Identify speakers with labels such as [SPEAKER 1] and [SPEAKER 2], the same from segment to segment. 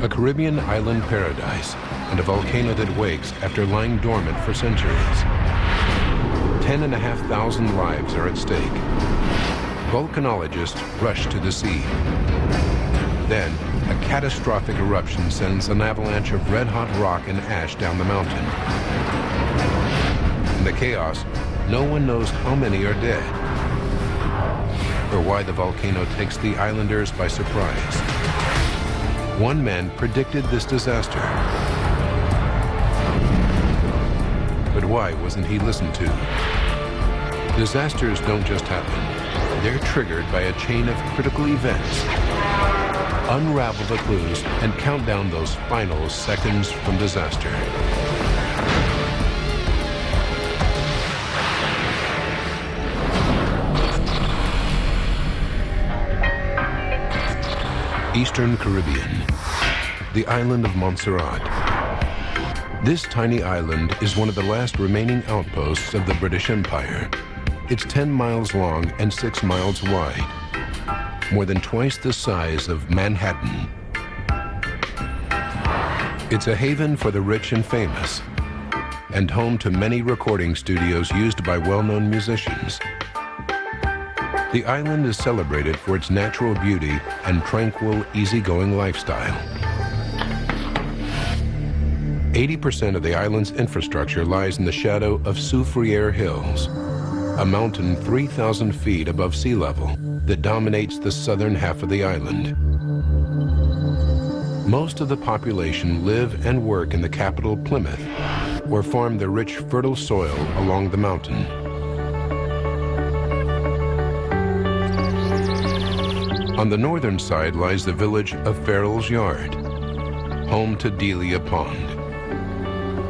[SPEAKER 1] A Caribbean island paradise and a volcano that wakes after lying dormant for centuries. 10,500 lives are at stake. Volcanologists rush to the scene. Then, a catastrophic eruption sends an avalanche of red-hot rock and ash down the mountain. In the chaos, no one knows how many are dead, or why the volcano takes the islanders by surprise. One man predicted this disaster. But why wasn't he listened to? Disasters don't just happen. They're triggered by a chain of critical events. Unravel the clues and count down those final seconds from disaster. Eastern Caribbean, the island of Montserrat. This tiny island is one of the last remaining outposts of the British Empire. It's 10 miles long and 6 miles wide, more than twice the size of Manhattan. It's a haven for the rich and famous, and home to many recording studios used by well-known musicians. The island is celebrated for its natural beauty and tranquil, easygoing lifestyle. 80% of the island's infrastructure lies in the shadow of Soufriere Hills, a mountain 3,000 feet above sea level that dominates the southern half of the island. Most of the population live and work in the capital, Plymouth, or farm the rich, fertile soil along the mountain. On the northern side lies the village of Farrell's Yard, home to Delia Pond.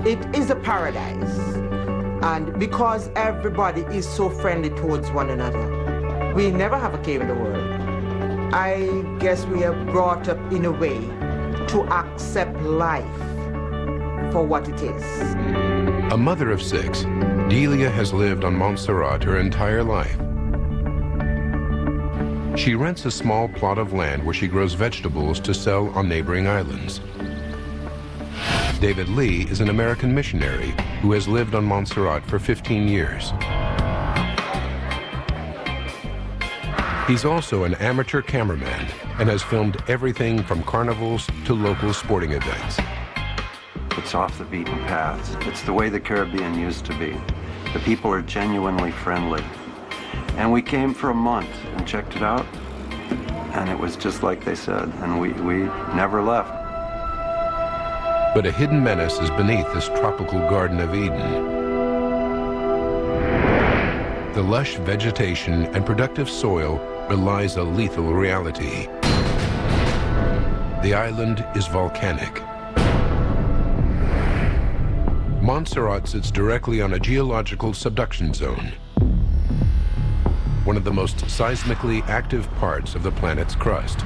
[SPEAKER 2] It is a paradise, and because everybody is so friendly towards one another, we never have a care in the world. I guess we are brought up in a way to accept life for what it is.
[SPEAKER 1] A mother of 6, Delia has lived on Montserrat her entire life. She rents a small plot of land where she grows vegetables to sell on neighboring islands. David Lee is an American missionary who has lived on Montserrat for 15 years. He's also an amateur cameraman and has filmed everything from carnivals to local sporting events.
[SPEAKER 3] It's off the beaten paths. It's the way the Caribbean used to be. The people are genuinely friendly. And we came for a month and checked it out, and it was just like they said, and we never left.
[SPEAKER 1] But a hidden menace is beneath this tropical Garden of Eden. The lush vegetation and productive soil belies a lethal reality. The island is volcanic. Montserrat sits directly on a geological subduction zone, one of the most seismically active parts of the planet's crust.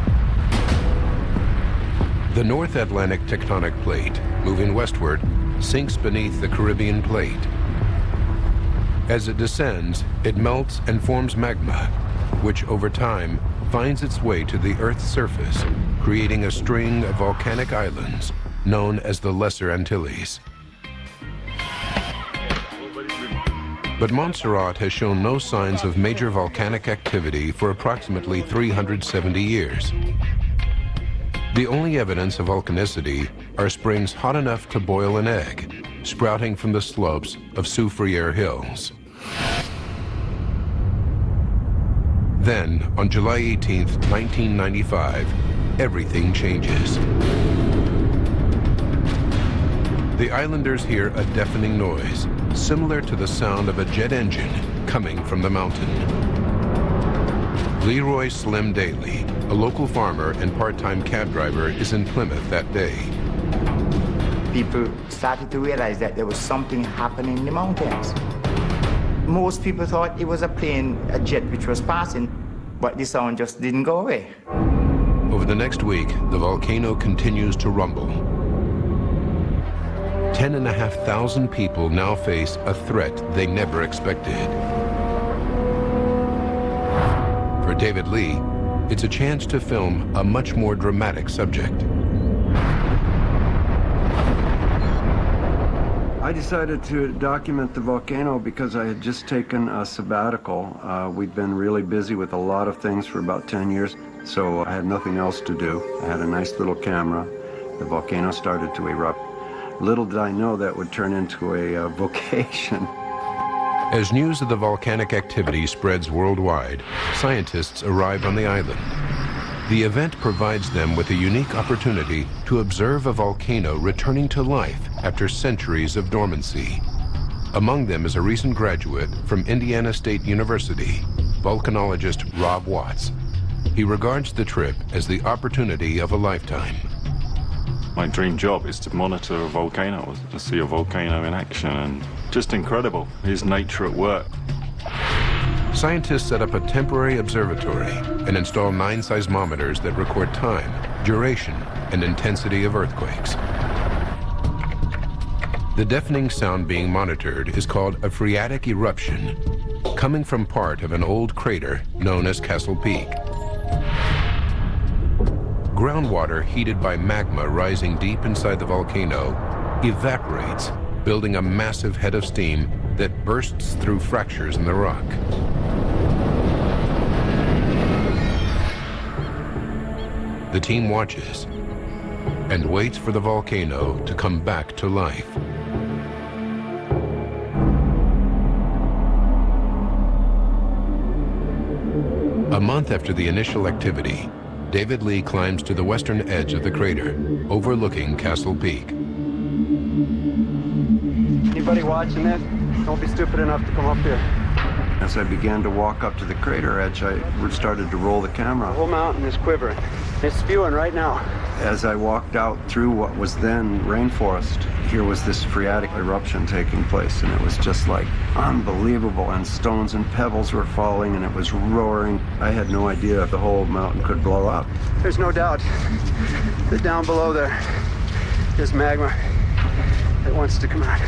[SPEAKER 1] The North Atlantic tectonic plate, moving westward, sinks beneath the Caribbean plate. As it descends, it melts and forms magma, which over time finds its way to the Earth's surface, creating a string of volcanic islands known as the Lesser Antilles. But Montserrat has shown no signs of major volcanic activity for approximately 370 years. The only evidence of volcanicity are springs hot enough to boil an egg, sprouting from the slopes of Soufriere Hills. Then, on July 18, 1995, everything changes. The islanders hear a deafening noise, similar to the sound of a jet engine coming from the mountain. Leroy Slim Daly, a local farmer and part-time cab driver, is in Plymouth that day.
[SPEAKER 4] People started to realize that there was something happening in the mountains. Most people thought it was a plane, a jet which was passing, but the sound just didn't go away.
[SPEAKER 1] Over the next week, the volcano continues to rumble. 10,500 people now face a threat they never expected. For David Lee, it's a chance to film a much more dramatic subject.
[SPEAKER 3] I decided to document the volcano because I had just taken a sabbatical. We'd been really busy with a lot of things for about 10 years, so I had nothing else to do. I had a nice little camera. The volcano started to erupt. Little did I know that would turn into a vocation.
[SPEAKER 1] As news of the volcanic activity spreads worldwide, scientists arrive on the island. The event provides them with a unique opportunity to observe a volcano returning to life after centuries of dormancy. Among them is a recent graduate from Indiana State University, volcanologist Rob Watts. He regards the trip as the opportunity of a lifetime.
[SPEAKER 5] My dream job is to monitor a volcano, to see a volcano in action, and just incredible. Here's nature at work.
[SPEAKER 1] Scientists set up a temporary observatory and install 9 seismometers that record time, duration, and intensity of earthquakes. The deafening sound being monitored is called a phreatic eruption, coming from part of an old crater known as Castle Peak. Groundwater heated by magma rising deep inside the volcano evaporates, building a massive head of steam that bursts through fractures in the rock. The team watches and waits for the volcano to come back to life. A month after the initial activity, David Lee climbs to the western edge of the crater, overlooking Castle Peak.
[SPEAKER 3] Anybody watching this? Don't be stupid enough to come up here. As I began to walk up to the crater edge, I started to roll the camera. The whole mountain is quivering. It's spewing right now. As I walked out through what was then rainforest, here was this phreatic eruption taking place, and it was just like unbelievable, and stones and pebbles were falling, and it was roaring. I had no idea if the whole mountain could blow up. There's no doubt that down below there is magma that wants to come out.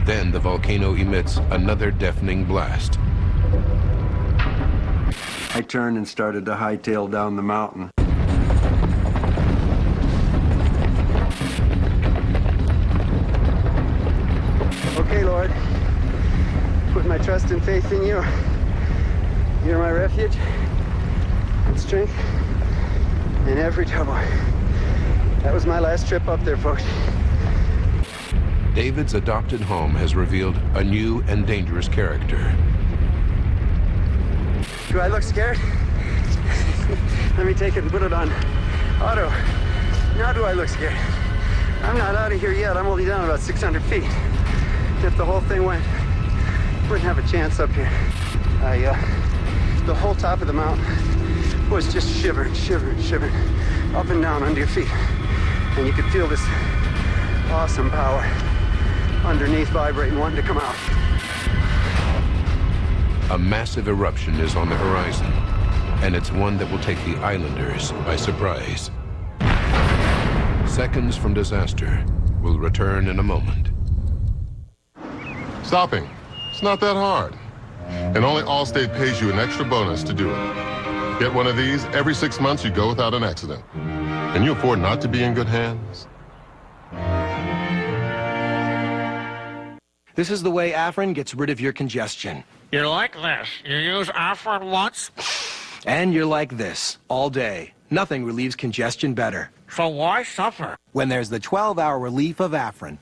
[SPEAKER 1] Then the volcano emits another deafening blast.
[SPEAKER 3] I turned and started to hightail down the mountain. Okay, Lord, put my trust and faith in you. You're my refuge and strength in every trouble. That was my last trip up there, folks.
[SPEAKER 1] David's adopted home has revealed a new and dangerous character.
[SPEAKER 3] Do I look scared? Let me take it and put it on auto. Now do I look scared? I'm not out of here yet. I'm only down about 600 feet. If the whole thing went, wouldn't have a chance up here. The whole top of the mountain was just shivering, up and down under your feet. And you could feel this awesome power underneath vibrating, wanting to come out.
[SPEAKER 1] A massive eruption is on the horizon, and it's one that will take the islanders by surprise. Seconds from disaster will return in a moment.
[SPEAKER 6] Stopping. It's not that hard. And only Allstate pays you an extra bonus to do it. Get one of these, every 6 months you go without an accident. Can you afford not to be in good hands?
[SPEAKER 7] This is the way Afrin gets rid of your congestion.
[SPEAKER 8] You're like this. You use Afrin once,
[SPEAKER 7] And you're like this, all day. Nothing relieves congestion better.
[SPEAKER 8] so why suffer?
[SPEAKER 7] When there's the 12-hour relief of Afrin.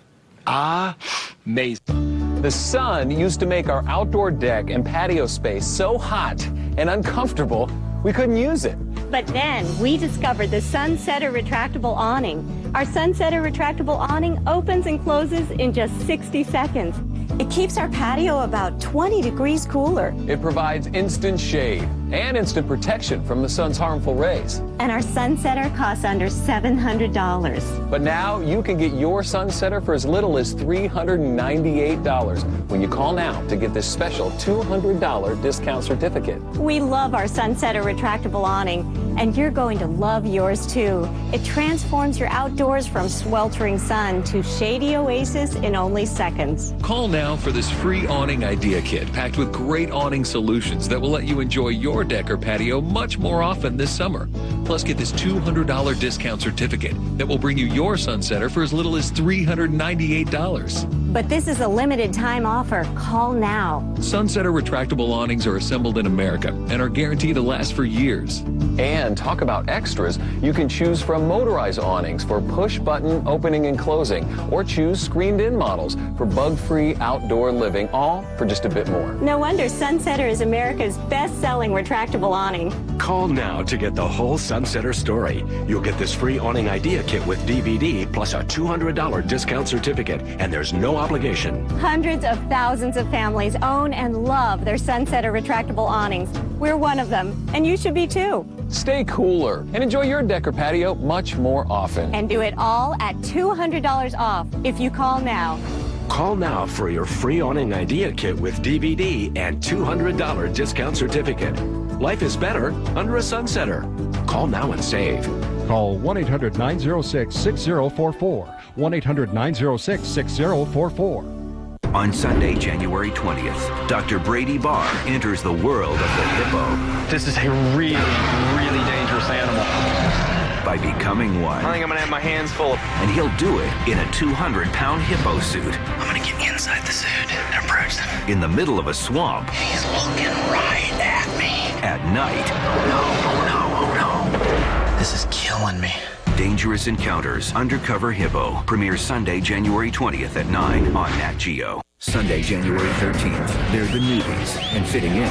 [SPEAKER 7] Amazing.
[SPEAKER 9] The sun used to make our outdoor deck and patio space so hot and uncomfortable, we couldn't use it.
[SPEAKER 10] But then we discovered the Sunsetter retractable awning. Our Sunsetter retractable awning opens and closes in just 60 seconds. It keeps our patio about 20 degrees cooler.
[SPEAKER 9] It provides instant shade and instant protection from the sun's harmful rays.
[SPEAKER 10] And our Sunsetter costs under $700.
[SPEAKER 9] But now you can get your Sunsetter for as little as $398 when you call now to get this special $200 discount certificate.
[SPEAKER 10] We love our Sunsetter retractable awning, and you're going to love yours too. It transforms your outdoors from sweltering sun to shady oasis in only seconds.
[SPEAKER 11] Call now for this free awning idea kit packed with great awning solutions that will let you enjoy your deck or patio much more often this summer. Plus, get this $200 discount certificate that will bring you your sunsetter for as little as $398.
[SPEAKER 10] But this is a limited time offer. Call now.
[SPEAKER 11] Sunsetter retractable awnings are assembled in America and are guaranteed to last for years.
[SPEAKER 9] And talk about extras. You can choose from motorized awnings for push-button opening and closing, or choose screened-in models for bug-free outdoor living, all for just a bit more.
[SPEAKER 10] No wonder Sunsetter is America's best-selling retractable awning.
[SPEAKER 12] Call now to get the whole Sunsetter story. You'll get this free awning idea kit with DVD plus a $200 discount certificate, and there's no obligation.
[SPEAKER 10] Hundreds of thousands of families own and love their Sunsetter retractable awnings. We're one of them, and you should be too.
[SPEAKER 9] Stay cooler and enjoy your deck or patio much more often.
[SPEAKER 10] And do it all at $200 off if you call now.
[SPEAKER 12] Call now for your free awning idea kit with DVD and $200 discount certificate. Life is better under a Sunsetter. Call now and save.
[SPEAKER 13] Call 1-800-906-6044. 1-800-906-6044.
[SPEAKER 14] On Sunday, January 20th, Dr. Brady Barr enters the world of the hippo.
[SPEAKER 15] This is a really, really dangerous animal.
[SPEAKER 14] By becoming one.
[SPEAKER 15] I think I'm going to have my hands full.
[SPEAKER 14] And he'll do it in a 200-pound hippo suit.
[SPEAKER 16] I'm going to get inside the suit and approach them.
[SPEAKER 14] In the middle of a swamp.
[SPEAKER 16] He's looking right at me.
[SPEAKER 14] At night.
[SPEAKER 16] Oh no. This is killing me.
[SPEAKER 14] Dangerous Encounters, Undercover Hippo, premieres Sunday, January 20th at 9 on Nat Geo. Sunday, January 13th, they're the newbies, and fitting in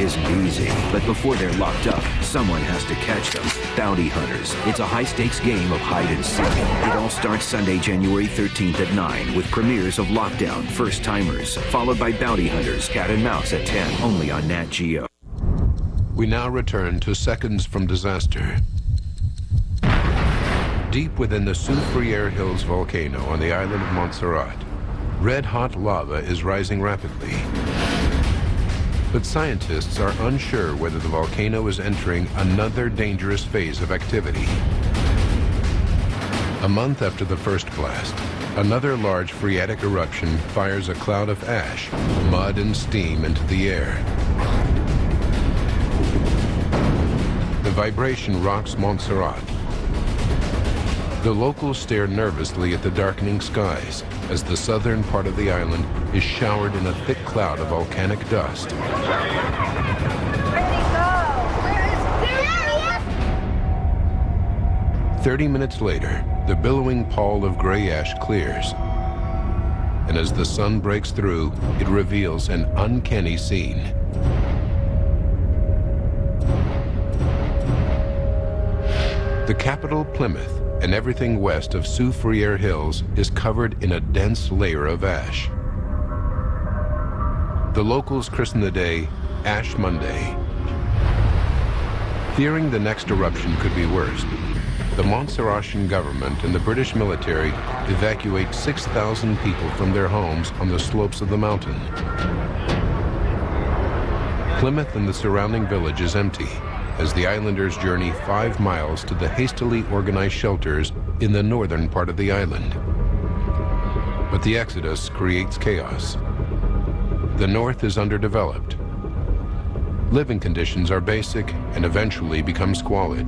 [SPEAKER 14] isn't easy. But before they're locked up, someone has to catch them. Bounty Hunters. It's a high-stakes game of hide and seek. It all starts Sunday, January 13th at 9, with premieres of Lockdown, First Timers, followed by Bounty Hunters, Cat and Mouse at 10, only on Nat Geo.
[SPEAKER 1] We now return to seconds from disaster. Deep within the Soufriere Hills volcano on the island of Montserrat, red-hot lava is rising rapidly. But scientists are unsure whether the volcano is entering another dangerous phase of activity. A month after the first blast, another large phreatic eruption fires a cloud of ash, mud, and steam into the air. The vibration rocks Montserrat. The locals stare nervously at the darkening skies as the southern part of the island is showered in a thick cloud of volcanic dust. 30 minutes later, the billowing pall of gray ash clears. And as the sun breaks through, it reveals an uncanny scene. The capital, Plymouth, and everything west of Soufriere Hills is covered in a dense layer of ash. The locals christen the day Ash Monday. Fearing the next eruption could be worse, the Montserratian government and the British military evacuate 6,000 people from their homes on the slopes of the mountain. Plymouth and the surrounding village is empty, as the islanders journey 5 miles to the hastily organized shelters in the northern part of the island. But the exodus creates chaos. The north is underdeveloped. Living conditions are basic and eventually become squalid.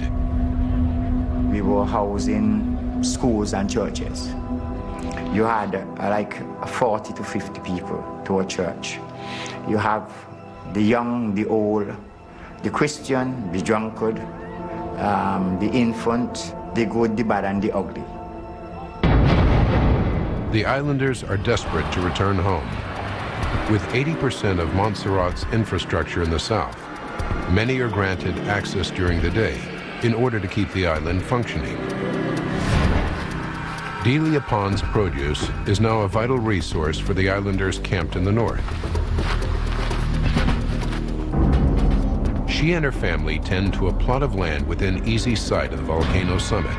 [SPEAKER 4] We were housing schools and churches. You had like 40 to 50 people to a church. You have the young, the old, the Christian, the drunkard, the infant, the good, the bad, and the ugly.
[SPEAKER 1] The islanders are desperate to return home. With 80% of Montserrat's infrastructure in the south, many are granted access during the day in order to keep the island functioning. Delia Pond's produce is now a vital resource for the islanders camped in the north. She and her family tend to a plot of land within easy sight of the volcano summit.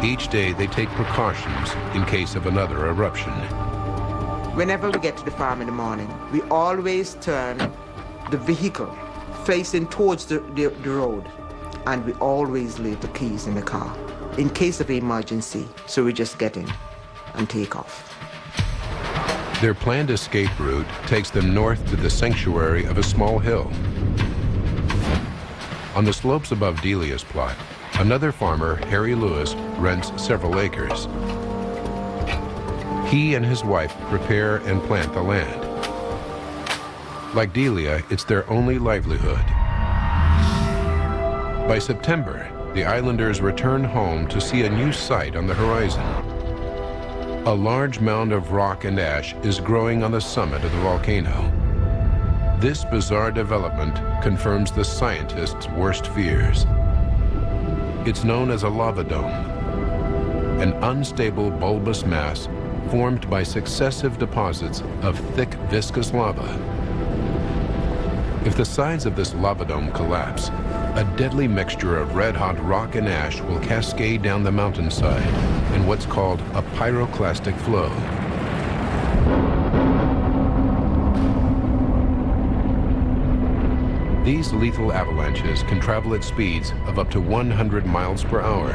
[SPEAKER 1] Each day they take precautions in case of another eruption.
[SPEAKER 2] Whenever we get to the farm in the morning, we always turn the vehicle facing towards the road, and we always leave the keys in the car in case of emergency, so we just get in and take off.
[SPEAKER 1] Their planned escape route takes them north to the sanctuary of a small hill. On the slopes above Delia's plot, another farmer, Harry Lewis, rents several acres. He and his wife prepare and plant the land. Like Delia, it's their only livelihood. By September, the islanders return home to see a new sight on the horizon. A large mound of rock and ash is growing on the summit of the volcano. This bizarre development confirms the scientists' worst fears. It's known as a lava dome, an unstable bulbous mass formed by successive deposits of thick, viscous lava. If the sides of this lava dome collapse, a deadly mixture of red-hot rock and ash will cascade down the mountainside in what's called a pyroclastic flow. These lethal avalanches can travel at speeds of up to 100 miles per hour.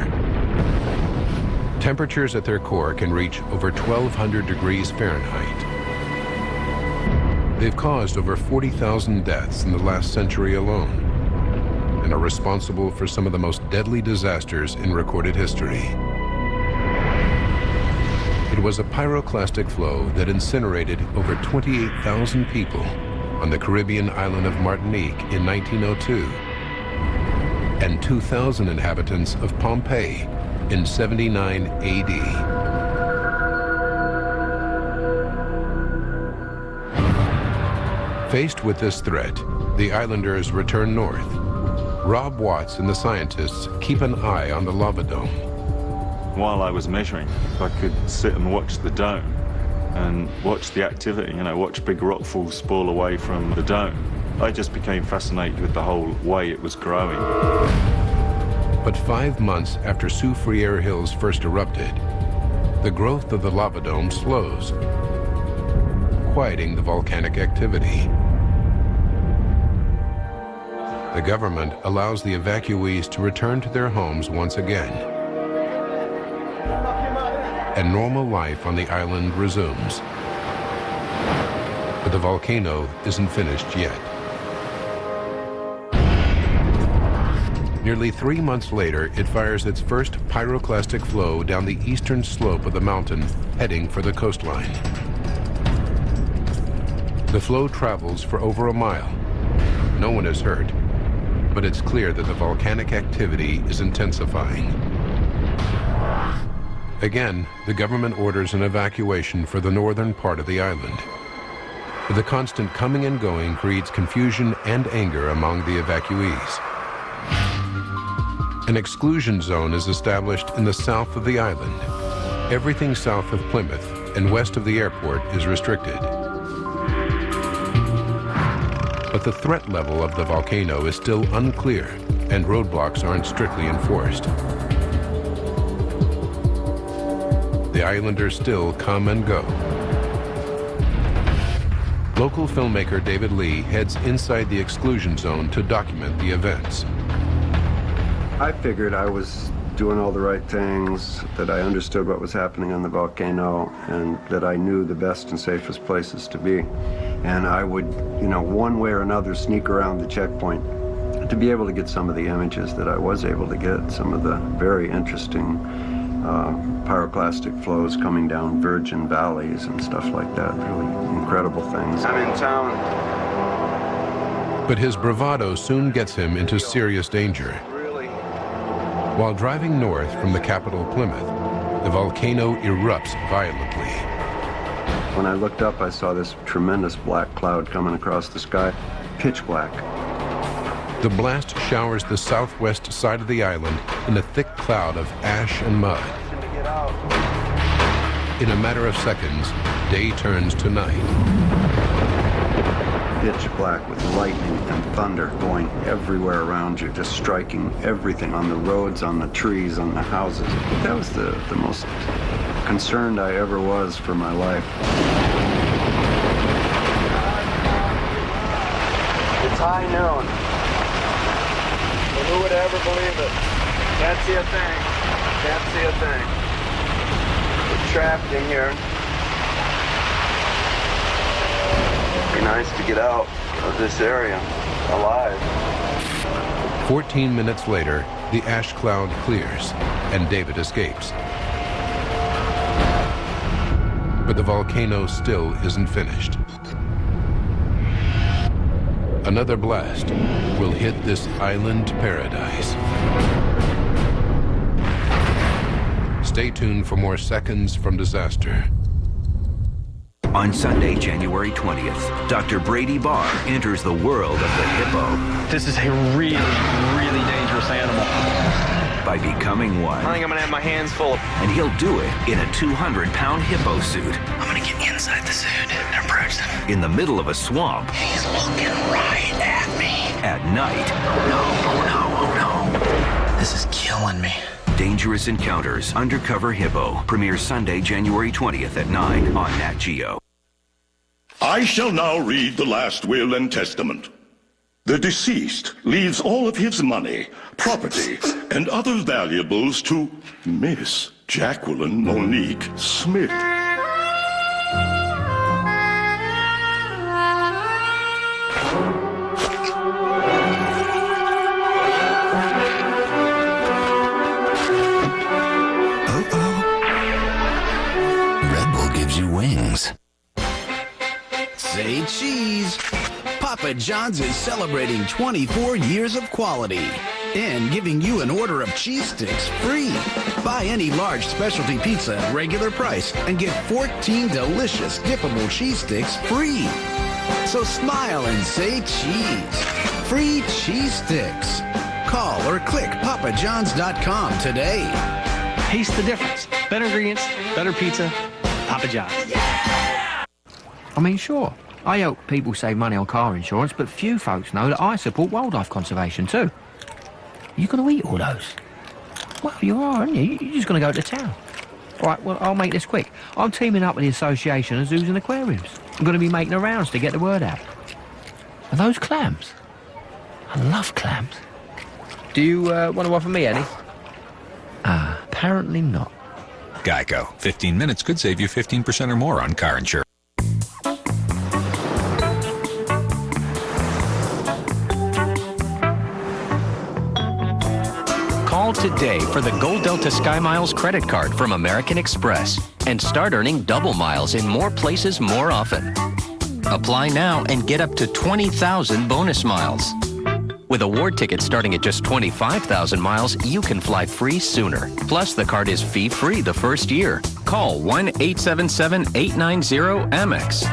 [SPEAKER 1] Temperatures at their core can reach over 1,200 degrees Fahrenheit. They've caused over 40,000 deaths in the last century alone, and are responsible for some of the most deadly disasters in recorded history. It was a pyroclastic flow that incinerated over 28,000 people on the Caribbean island of Martinique in 1902, and 2,000 inhabitants of Pompeii in 79 AD. Faced with this threat, the islanders return north. Rob Watts and the scientists keep an eye on the lava dome.
[SPEAKER 5] While I was measuring, I could sit and watch the dome and watch the activity, you know, watch big rockfalls spoil away from the dome. I just became fascinated with the whole way it was growing.
[SPEAKER 1] But 5 months after Soufriere Hills first erupted, the growth of the lava dome slows, quieting the volcanic activity. The government allows the evacuees to return to their homes once again, and normal life on the island resumes. But the volcano isn't finished yet. Nearly 3 months later, it fires its first pyroclastic flow down the eastern slope of the mountain, heading for the coastline. The flow travels for over a mile. No one is hurt, but it's clear that the volcanic activity is intensifying. Again, the government orders an evacuation for the northern part of the island. But the constant coming and going creates confusion and anger among the evacuees. An exclusion zone is established in the south of the island. Everything south of Plymouth and west of the airport is restricted. But the threat level of the volcano is still unclear, and roadblocks aren't strictly enforced. The islanders still come and go. Local filmmaker David Lee heads inside the exclusion zone to document the events.
[SPEAKER 3] I figured I was doing all the right things, that I understood what was happening on the volcano, and that I knew the best and safest places to be. And I would, you know, one way or another sneak around the checkpoint to be able to get some of the images that I was able to get, some of the very interesting pyroclastic flows coming down virgin valleys and stuff like that. Really incredible things. I'm in town.
[SPEAKER 1] But his bravado soon gets him into serious danger. While driving north from the capital, Plymouth, the volcano erupts violently.
[SPEAKER 3] When I looked up, I saw this tremendous black cloud coming across the sky, pitch black.
[SPEAKER 1] The blast showers the southwest side of the island in a thick cloud of ash and mud. In a matter of seconds, day turns to night.
[SPEAKER 3] Pitch black with lightning and thunder going everywhere around you, just striking everything on the roads, on the trees, on the houses. That was the most concerned I ever was for my life.
[SPEAKER 13] It's high noon. Who would ever believe it? Can't see a thing. Can't see a thing. We're trapped in here. It'd be nice to get out of this area alive.
[SPEAKER 1] 14 minutes later, the ash cloud clears and David escapes. But the volcano still isn't finished. Another blast will hit this island paradise. Stay tuned for more Seconds from Disaster.
[SPEAKER 14] On Sunday, January 20th, Dr. Brady Barr enters the world of the hippo.
[SPEAKER 15] This is a really, really dangerous animal.
[SPEAKER 14] By becoming one.
[SPEAKER 15] I think I'm gonna have my hands full of...
[SPEAKER 14] And he'll do it in a 200-pound hippo suit.
[SPEAKER 16] I'm gonna get inside the suit and approach them.
[SPEAKER 14] In the middle of a swamp.
[SPEAKER 16] He's looking right at me.
[SPEAKER 14] At night.
[SPEAKER 16] Oh no. This is killing me.
[SPEAKER 14] Dangerous Encounters, Undercover Hippo. Premieres Sunday, January 20th at 9 on Nat Geo.
[SPEAKER 17] I shall now read the last will and testament. The deceased leaves all of his money, property, and other valuables to Miss Jacqueline Monique Smith.
[SPEAKER 16] Red Bull gives you wings.
[SPEAKER 18] Say cheese. Papa John's is celebrating 24 years of quality and giving you an order of cheese sticks free. Buy any large specialty pizza at regular price and get 14 delicious dippable cheese sticks free. So smile and say cheese. Free cheese sticks. Call or click papajohns.com today.
[SPEAKER 7] Taste the difference. Better ingredients, better pizza, Papa John's.
[SPEAKER 19] I mean, sure, I help people save money on car insurance, but few folks know that I support wildlife conservation too. You going to eat all those? Well, you are, aren't you? You're just going to go to town. All right, well, I'll make this quick. I'm teaming up with the Association of Zoos and Aquariums. I'm going to be making the rounds to get the word out. Are those clams? I love clams.
[SPEAKER 7] Do you want to offer me any?
[SPEAKER 19] Apparently not.
[SPEAKER 20] Geico. 15 minutes could save you 15% or more on car insurance.
[SPEAKER 21] Call today for the Gold Delta Sky Miles credit card from American Express and start earning double miles in more places more often. Apply now and get up to 20,000 bonus miles. With award tickets starting at just 25,000 miles, you can fly free sooner. Plus, the card is fee-free the first year. Call 1-877-890-AMEX.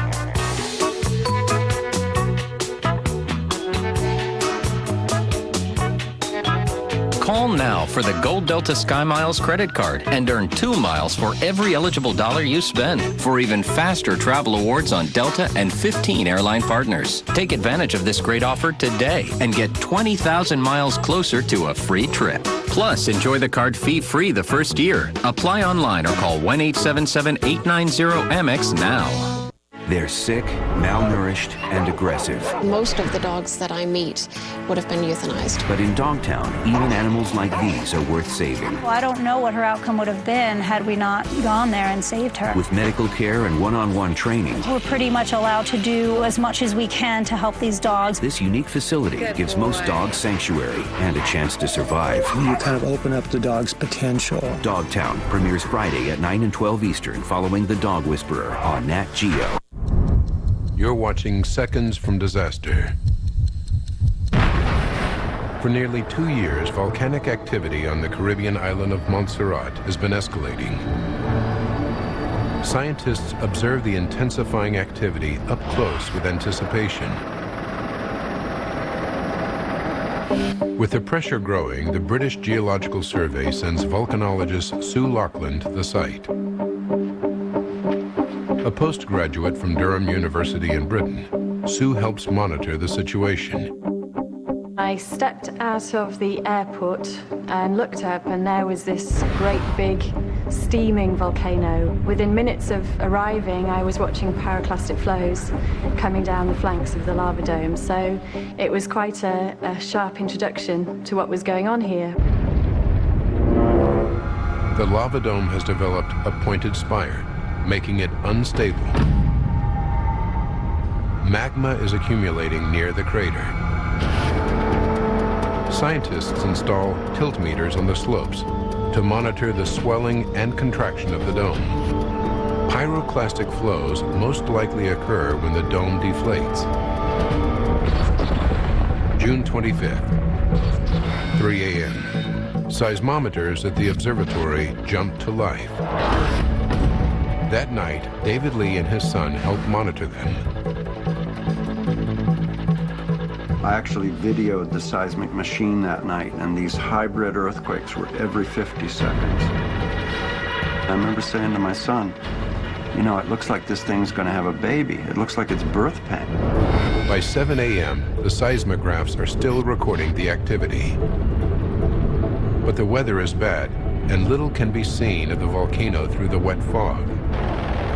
[SPEAKER 21] Call now for the Gold Delta Sky Miles credit card and earn 2 miles for every eligible dollar you spend for even faster travel awards on Delta and 15 airline partners. Take advantage of this great offer today and get 20,000 miles closer to a free trip. Plus, enjoy the card fee-free the first year. Apply online or call 1-877-890-AMEX now.
[SPEAKER 14] They're sick, malnourished, and aggressive.
[SPEAKER 22] Most of the dogs that I meet would have been euthanized.
[SPEAKER 14] But in Dogtown, even animals like these are worth saving.
[SPEAKER 23] Well, I don't know what her outcome would have been had we not gone there and saved her.
[SPEAKER 14] With medical care and one-on-one training,
[SPEAKER 23] We're pretty much allowed to do as much as we can to help these dogs.
[SPEAKER 14] this unique facility gives most dogs sanctuary and a chance to survive.
[SPEAKER 24] You kind of open up the dog's potential.
[SPEAKER 14] Dogtown premieres Friday at 9 and 12 Eastern following The Dog Whisperer on Nat Geo.
[SPEAKER 1] You're watching Seconds from Disaster. For nearly 2 years, volcanic activity on the Caribbean island of Montserrat has been escalating. Scientists observe the intensifying activity up close with anticipation. With the pressure growing, the British Geological Survey sends volcanologist Sue Loughlin to the site. A postgraduate from Durham University in Britain, Sue helps monitor the situation.
[SPEAKER 25] I stepped out of the airport and looked up, and there was this great big steaming volcano. Within minutes of arriving, I was watching pyroclastic flows coming down the flanks of the lava dome, so it was quite a sharp introduction to what was going on here.
[SPEAKER 1] The lava dome has developed a pointed spire, making it unstable. Magma is accumulating near the crater. Scientists install tilt meters on the slopes to monitor the swelling and contraction of the dome. Pyroclastic flows most likely occur when the dome deflates. June 25th, 3 a.m. Seismometers at the observatory jump to life. That night, David Lee and his son helped monitor them.
[SPEAKER 3] I actually videoed the seismic machine that night, and these hybrid earthquakes were every 50 seconds. I remember saying to my son, you know, it looks like this thing's going to have a baby. It looks like it's birth pain.
[SPEAKER 1] By 7 a.m., the seismographs are still recording the activity. But the weather is bad, and little can be seen of the volcano through the wet fog.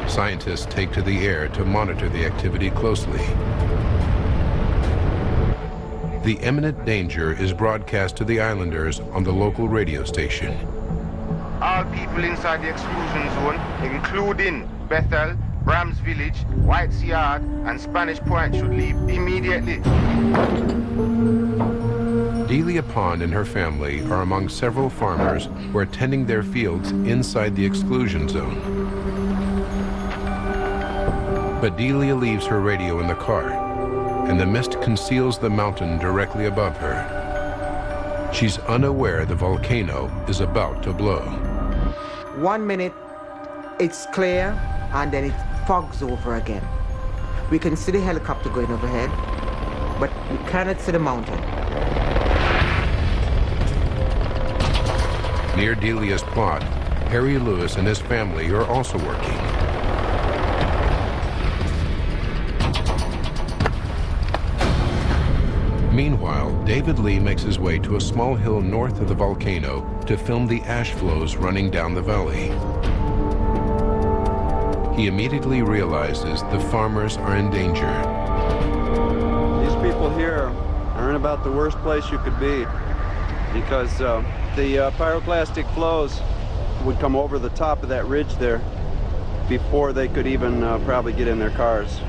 [SPEAKER 1] Scientists take to the air to monitor the activity closely. The imminent danger is broadcast to the islanders on the local radio station.
[SPEAKER 6] All people inside the exclusion zone, including Bethel, Brahms Village, White's Yard, and Spanish Point, should leave immediately.
[SPEAKER 1] Delia Pond and her family are among several farmers who are tending their fields inside the exclusion zone. But Delia leaves her radio in the car, and the mist conceals the mountain directly above her. She's unaware the volcano is about to blow.
[SPEAKER 2] 1 minute, it's clear, and then it fogs over again. We can see the helicopter going overhead, but we cannot see the mountain.
[SPEAKER 1] Near Delia's plot, Harry Lewis and his family are also working. Meanwhile, David Lee makes his way to a small hill north of the volcano to film the ash flows running down the valley. He immediately realizes the farmers are in danger.
[SPEAKER 8] These people here are in about the worst place you could be, because the pyroclastic flows would come over the top of that ridge there before they could even probably get in their cars.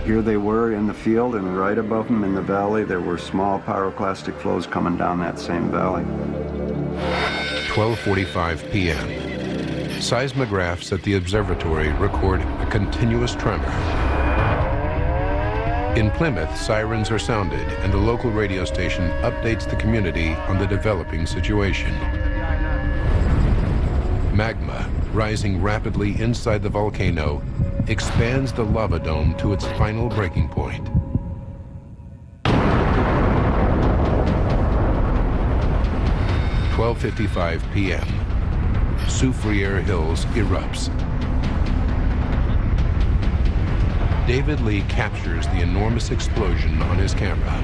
[SPEAKER 3] Here they were in the field, and right above them in the valley, there were small pyroclastic flows coming down that same valley.
[SPEAKER 1] 12:45 p.m. Seismographs at the observatory record a continuous tremor. In Plymouth, sirens are sounded, and the local radio station updates the community on the developing situation. Magma, rising rapidly inside the volcano, expands the lava dome to its final breaking point. (12:55 p.m.) Soufriere Hills erupts. David Lee captures the enormous explosion on his camera.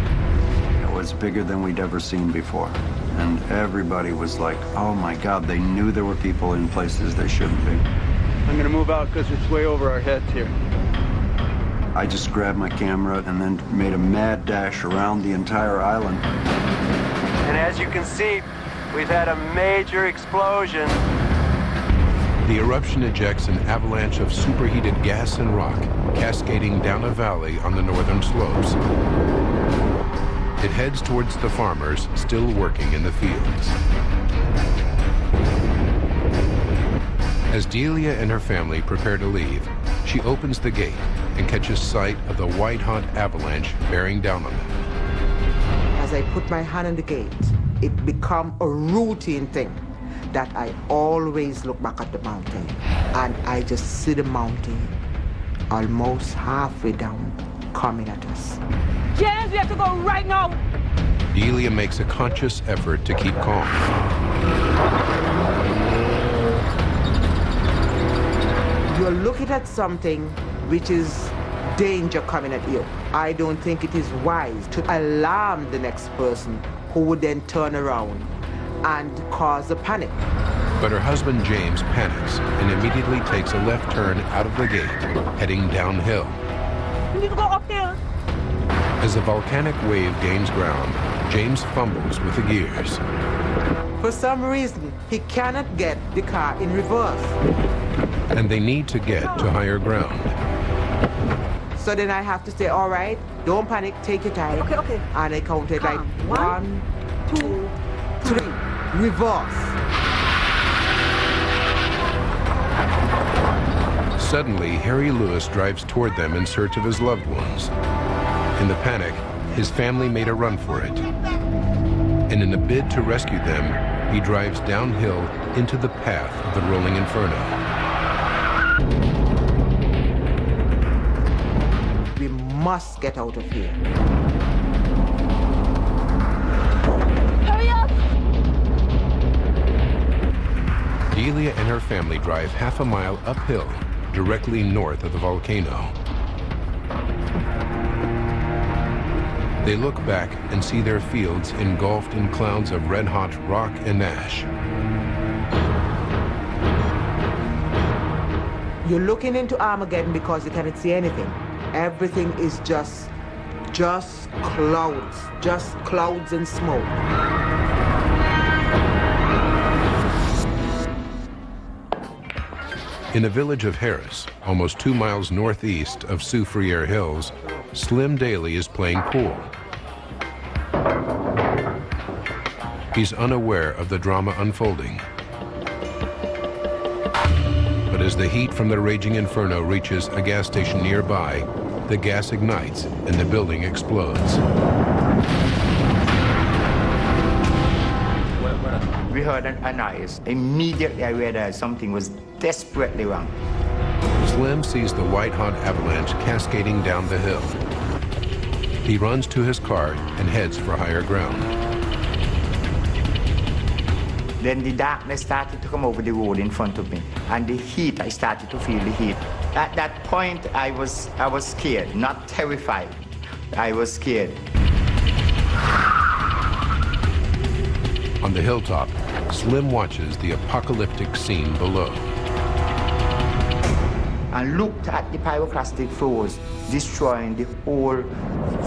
[SPEAKER 3] It was bigger than we'd ever seen before. And everybody was like, oh my God, they knew there were people in places they shouldn't be.
[SPEAKER 8] I'm gonna move out because it's way over our heads here.
[SPEAKER 3] I just grabbed my camera and then made a mad dash around the entire island.
[SPEAKER 8] And as you can see, we've had a major explosion.
[SPEAKER 1] The eruption ejects an avalanche of superheated gas and rock, cascading down a valley on the northern slopes. It heads towards the farmers still working in the fields. As Delia and her family prepare to leave, she opens the gate and catches sight of the white-hot avalanche bearing down on them.
[SPEAKER 2] As I put my hand on the gate, it became a routine thing that I always look back at the mountain, and I just see the mountain almost halfway down, coming at us.
[SPEAKER 9] James, we have to go right now!
[SPEAKER 1] Delia makes a conscious effort to keep calm.
[SPEAKER 2] You're looking at something which is danger coming at you. I don't think it is wise to alarm the next person who would then turn around and cause a panic.
[SPEAKER 1] But her husband James panics and immediately takes a left turn out of the gate, heading downhill.
[SPEAKER 9] We need to go up there.
[SPEAKER 1] As the volcanic wave gains ground, James fumbles with the gears.
[SPEAKER 2] For some reason, he cannot get the car in reverse.
[SPEAKER 1] And they need to get to higher ground.
[SPEAKER 2] So then I have to say, all right, don't panic, take your time.
[SPEAKER 9] Okay.
[SPEAKER 2] And I counted like 1, 2, 3, reverse.
[SPEAKER 1] Suddenly, Harry Lewis drives toward them in search of his loved ones. In the panic, his family made a run for it. And in a bid to rescue them, he drives downhill into the path of the rolling inferno.
[SPEAKER 2] We must get out of here.
[SPEAKER 9] Hurry up!
[SPEAKER 1] Delia and her family drive half a mile uphill, directly north of the volcano. They look back and see their fields engulfed in clouds of red-hot rock and ash.
[SPEAKER 2] You're looking into Armageddon because you cannot see anything. Everything is just clouds and smoke.
[SPEAKER 1] In the village of Harris, almost 2 miles northeast of Soufriere Hills, Slim Daly is playing pool. He's unaware of the drama unfolding. But as the heat from the raging inferno reaches a gas station nearby, the gas ignites and the building explodes.
[SPEAKER 6] We heard a noise. Immediately I realized something was desperately wrong.
[SPEAKER 1] Slim sees the white-hot avalanche cascading down the hill. He runs to his car and heads for higher ground.
[SPEAKER 6] Then the darkness started to come over the road in front of me. And the heat, I started to feel the heat. At that point, I was scared, not terrified. I was scared.
[SPEAKER 1] On the hilltop, Slim watches the apocalyptic scene below.
[SPEAKER 6] And looked at the pyroclastic flows destroying the whole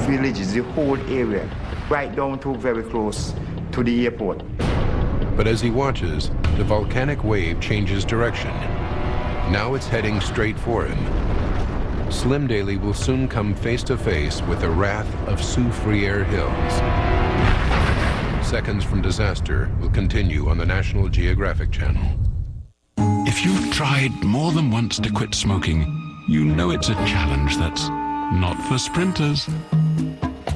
[SPEAKER 6] villages, the whole area, right down to very close to the airport.
[SPEAKER 1] But as he watches, the volcanic wave changes direction. Now it's heading straight for him. Slim Daly will soon come face to face with the wrath of Soufriere Hills. Seconds from Disaster will continue on the National Geographic Channel.
[SPEAKER 4] If you've tried more than once to quit smoking, you know it's a challenge that's not for sprinters.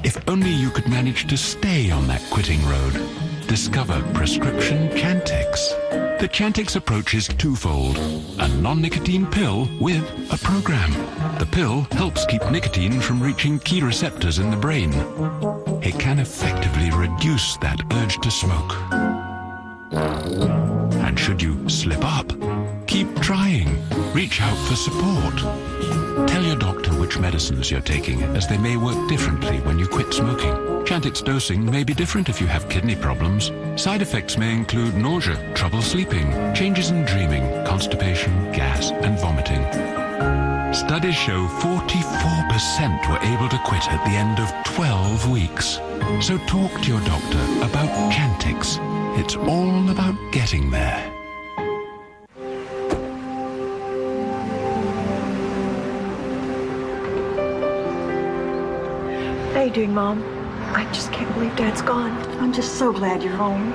[SPEAKER 4] If only you could manage to stay on that quitting road. Discover prescription Chantix. The Chantix approach is twofold. A non-nicotine pill with a program. The pill helps keep nicotine from reaching key receptors in the brain. It can effectively reduce that urge to smoke. And should you slip up, keep trying. Reach out for support. Tell your doctor which medicines you're taking, as they may work differently when you quit smoking. Chantix dosing may be different if you have kidney problems. Side effects may include nausea, trouble sleeping, changes in dreaming, constipation, gas, and vomiting. Studies show 44% were able to quit at the end of 12 weeks. So talk to your doctor about Chantix. It's all about getting there.
[SPEAKER 5] How you doing, Mom? I just can't believe Dad's gone. I'm just so glad you're home.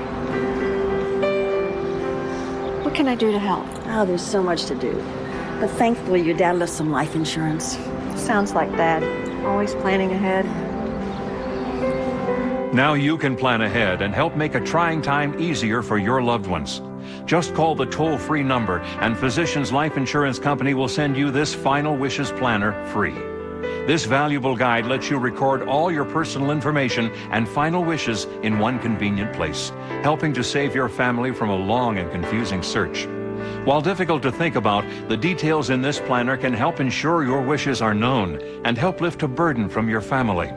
[SPEAKER 5] What can I do to help?
[SPEAKER 10] Oh, there's so much to do. But thankfully, your dad left some life insurance.
[SPEAKER 5] Sounds like Dad. Always planning ahead.
[SPEAKER 11] Now you can plan ahead and help make a trying time easier for your loved ones. Just call the toll-free number and Physicians Life Insurance Company will send you this Final Wishes Planner free. This valuable guide lets you record all your personal information and final wishes in one convenient place, helping to save your family from a long and confusing search. While difficult to think about, the details in this planner can help ensure your wishes are known and help lift a burden from your family.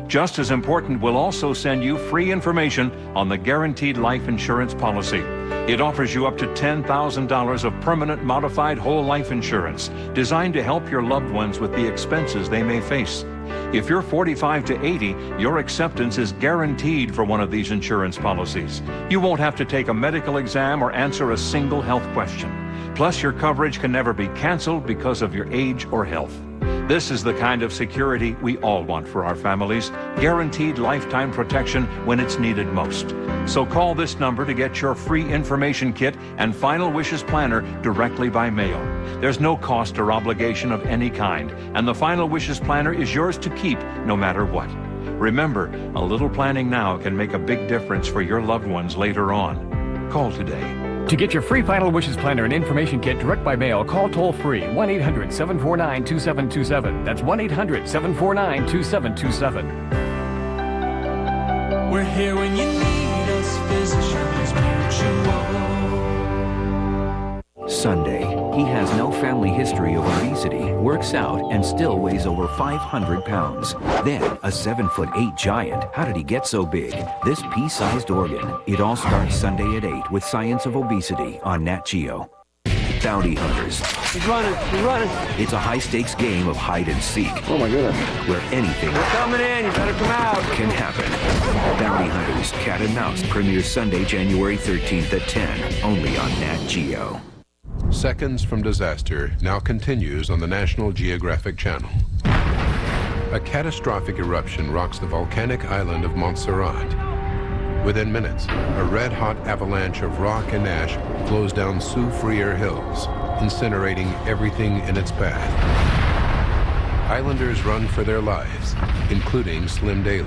[SPEAKER 11] Just as important, we'll also send you free information on the Guaranteed Life Insurance Policy. It offers you up to $10,000 of permanent modified whole life insurance, designed to help your loved ones with the expenses they may face. If you're 45 to 80, your acceptance is guaranteed for one of these insurance policies. You won't have to take a medical exam or answer a single health question. Plus, your coverage can never be canceled because of your age or health. This is the kind of security we all want for our families, guaranteed lifetime protection when it's needed most. So call this number to get your free information kit and Final Wishes planner directly by mail. There's no cost or obligation of any kind, and the Final Wishes planner is yours to keep no matter what. Remember, a little planning now can make a big difference for your loved ones later on. Call today.
[SPEAKER 12] To get your free Final Wishes Planner and information kit direct by mail, call toll-free 1-800-749-2727. That's 1-800-749-2727.
[SPEAKER 13] We're here when you need us, Physicians Mutual.
[SPEAKER 14] Sunday, he has no family history of obesity, works out, and still weighs over 500 pounds. Then, a 7'8" giant. How did he get so big? This pea-sized organ. It all starts Sunday at 8 with Science of Obesity on Nat Geo. Bounty Hunters.
[SPEAKER 8] He's running. He's running.
[SPEAKER 14] It's a high-stakes game of hide and seek.
[SPEAKER 8] Oh my goodness.
[SPEAKER 14] Where anything
[SPEAKER 8] They're coming in. You better come out.
[SPEAKER 14] Can happen. Bounty Hunters Cat and Mouse premieres Sunday, January 13th at 10, only on Nat Geo.
[SPEAKER 1] Seconds from Disaster now continues on the National Geographic Channel. A catastrophic eruption rocks the volcanic island of Montserrat. Within minutes, a red-hot avalanche of rock and ash flows down Soufriere Hills, incinerating everything in its path. Islanders run for their lives, including Slim Daly.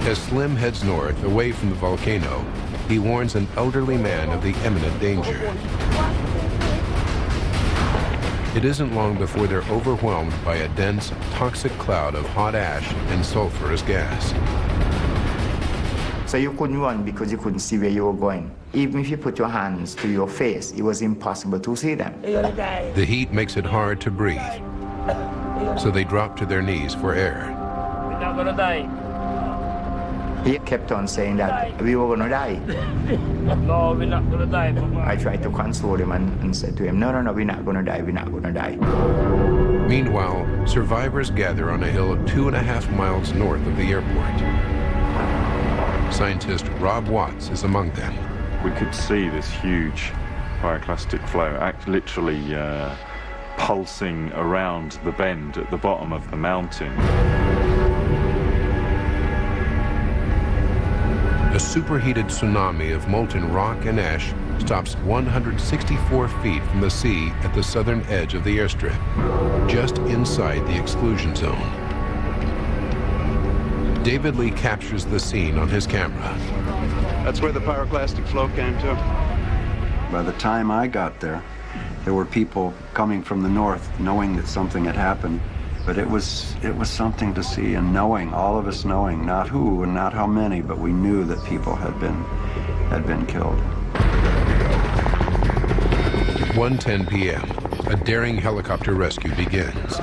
[SPEAKER 1] As Slim heads north, away from the volcano, he warns an elderly man of the imminent danger. It isn't long before they're overwhelmed by a dense, toxic cloud of hot ash and sulfurous gas.
[SPEAKER 6] So you couldn't run because you couldn't see where you were going. Even if you put your hands to your face, it was impossible to see them.
[SPEAKER 1] The heat makes it hard to breathe, so they drop to their knees for air.
[SPEAKER 13] We're not gonna die.
[SPEAKER 6] He kept on saying that we were going to die.
[SPEAKER 13] No, we're not going to die.
[SPEAKER 6] I tried to console him and said to him, no, we're not going to die, we're not going to die.
[SPEAKER 1] Meanwhile, survivors gather on a hill 2.5 miles north of the airport. Scientist Rob Watts is among them.
[SPEAKER 15] We could see this huge pyroclastic flow literally pulsing around the bend at the bottom of the mountain.
[SPEAKER 1] A superheated tsunami of molten rock and ash stops 164 feet from the sea at the southern edge of the airstrip, just inside the exclusion zone. David Lee captures the scene on his camera.
[SPEAKER 8] That's where the pyroclastic flow came to.
[SPEAKER 3] By the time I got there, there were people coming from the north knowing that something had happened. But it was something to see, and knowing, all of us knowing, not who and not how many, but we knew that people had been killed.
[SPEAKER 1] 1:10 p.m., a daring helicopter rescue begins.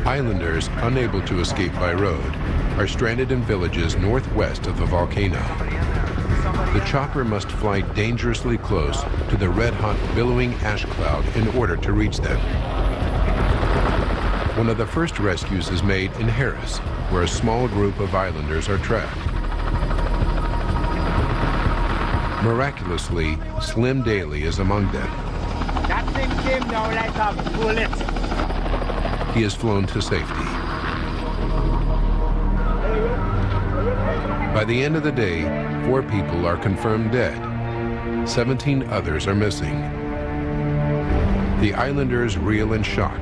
[SPEAKER 1] Islanders, unable to escape by road, are stranded in villages northwest of the volcano. The chopper must fly dangerously close to the red-hot billowing ash cloud in order to reach them. One of the first rescues is made in Harris, where a small group of islanders are trapped. Miraculously, Slim Daly is among them.
[SPEAKER 13] That thing came down like a bullet.
[SPEAKER 1] He is flown to safety. By the end of the day, 4 people are confirmed dead. 17 others are missing. The islanders reel in shock,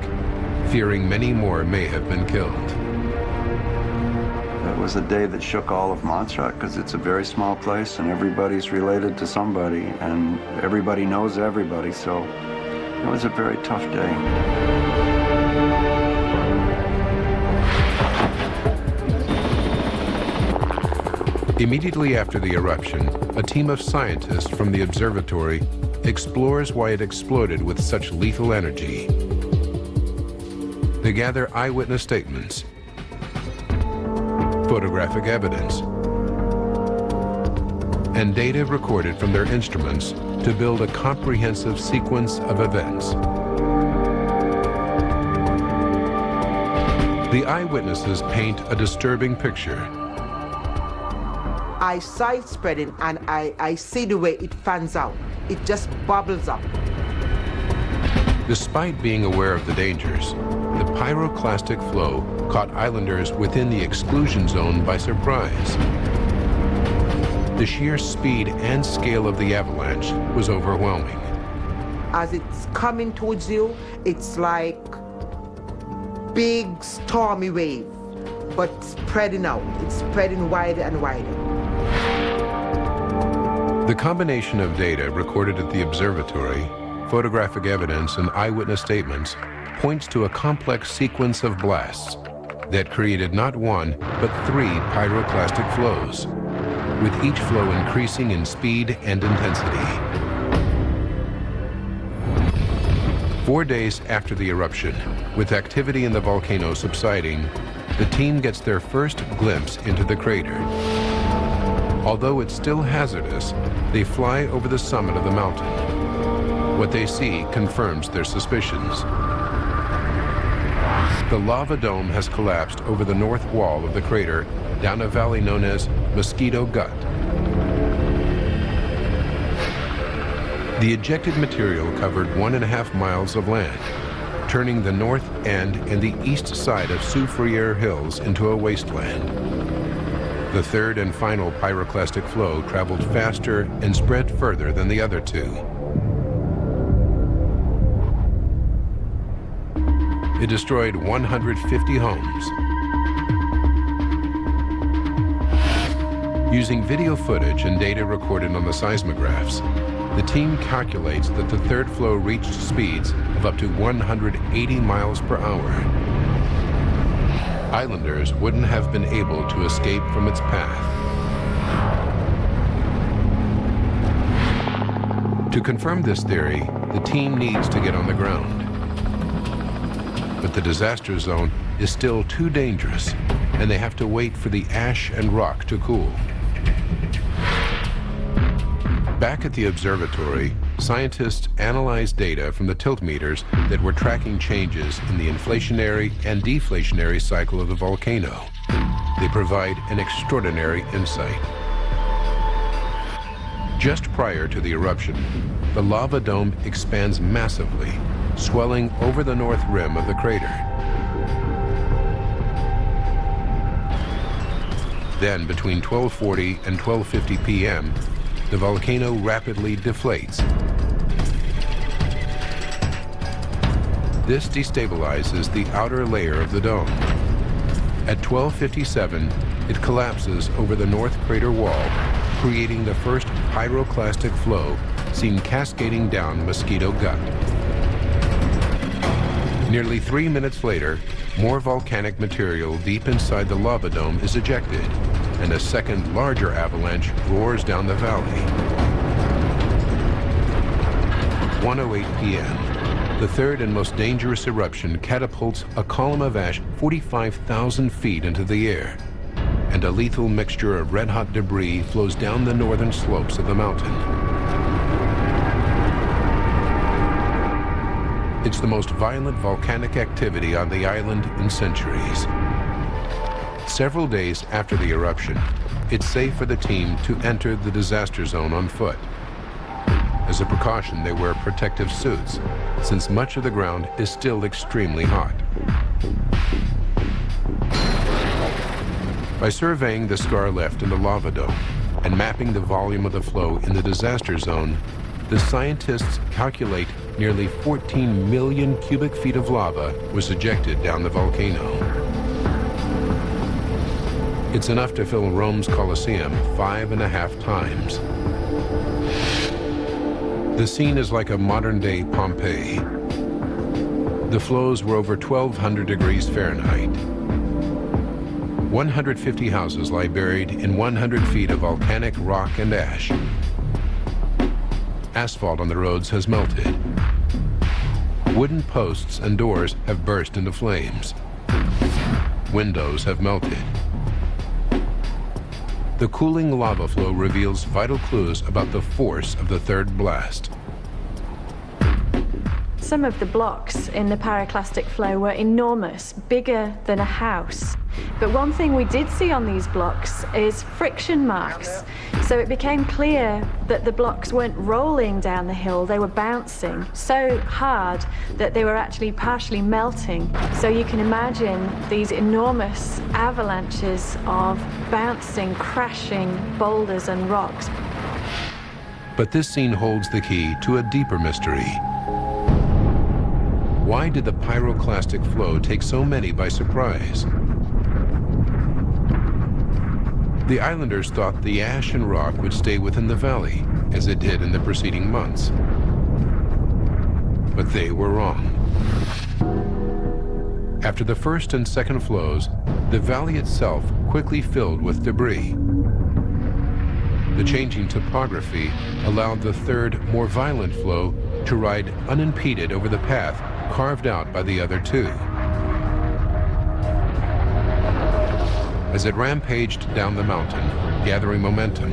[SPEAKER 1] fearing many more may have been killed.
[SPEAKER 3] It was a day that shook all of Montserrat because it's a very small place and everybody's related to somebody and everybody knows everybody, so it was a very tough day.
[SPEAKER 1] Immediately after the eruption, a team of scientists from the observatory explores why it exploded with such lethal energy. They gather eyewitness statements, photographic evidence, and data recorded from their instruments to build a comprehensive sequence of events. The eyewitnesses paint a disturbing picture.
[SPEAKER 2] I saw it spreading and I see the way it fans out. It just bubbles up.
[SPEAKER 1] Despite being aware of the dangers, the pyroclastic flow caught islanders within the exclusion zone by surprise. The sheer speed and scale of the avalanche was overwhelming.
[SPEAKER 2] As it's coming towards you, it's like big stormy wave, but spreading out. It's spreading wider and wider.
[SPEAKER 1] The combination of data recorded at the observatory, photographic evidence, and eyewitness statements points to a complex sequence of blasts that created not one, but 3 pyroclastic flows, with each flow increasing in speed and intensity. 4 days after the eruption, with activity in the volcano subsiding, the team gets their first glimpse into the crater. Although it's still hazardous, they fly over the summit of the mountain. What they see confirms their suspicions. The lava dome has collapsed over the north wall of the crater down a valley known as Mosquito Gut. The ejected material covered 1.5 miles of land, turning the north end and the east side of Soufriere Hills into a wasteland. The third and final pyroclastic flow traveled faster and spread further than the other 2. It destroyed 150 homes. Using video footage and data recorded on the seismographs, the team calculates that the third flow reached speeds of up to 180 miles per hour. Islanders wouldn't have been able to escape from its path. To confirm this theory, the team needs to get on the ground. But the disaster zone is still too dangerous, and they have to wait for the ash and rock to cool. Back at the observatory, scientists analyzed data from the tilt meters that were tracking changes in the inflationary and deflationary cycle of the volcano. They provide an extraordinary insight. Just prior to the eruption, the lava dome expands massively, swelling over the north rim of the crater. Then, between 12:40 and 12:50 p.m., the volcano rapidly deflates. This destabilizes the outer layer of the dome. At 12:57, it collapses over the north crater wall, creating the first pyroclastic flow seen cascading down Mosquito Gut. Nearly 3 minutes later, more volcanic material deep inside the lava dome is ejected, and a second larger avalanche roars down the valley. 1:08 p.m. The third and most dangerous eruption catapults a column of ash 45,000 feet into the air, and a lethal mixture of red-hot debris flows down the northern slopes of the mountain. It's the most violent volcanic activity on the island in centuries. Several days after the eruption, it's safe for the team to enter the disaster zone on foot. As a precaution, they wear protective suits, since much of the ground is still extremely hot. By surveying the scar left in the lava dome and mapping the volume of the flow in the disaster zone, the scientists calculate nearly 14 million cubic feet of lava was ejected down the volcano. It's enough to fill Rome's Colosseum 5.5 times. The scene is like a modern-day Pompeii. The flows were over 1,200 degrees Fahrenheit. 150 houses lie buried in 100 feet of volcanic rock and ash. Asphalt on the roads has melted. Wooden posts and doors have burst into flames. Windows have melted. The cooling lava flow reveals vital clues about the force of the third blast.
[SPEAKER 25] Some of the blocks in the pyroclastic flow were enormous, bigger than a house. But one thing we did see on these blocks is friction marks. So it became clear that the blocks weren't rolling down the hill, they were bouncing so hard that they were actually partially melting. So you can imagine these enormous avalanches of bouncing, crashing boulders and rocks.
[SPEAKER 1] But this scene holds the key to a deeper mystery. Why did the pyroclastic flow take so many by surprise? The islanders thought the ash and rock would stay within the valley, as it did in the preceding months. But they were wrong. After the first and second flows, the valley itself quickly filled with debris. The changing topography allowed the third, more violent flow to ride unimpeded over the path carved out by the other two. As it rampaged down the mountain, gathering momentum,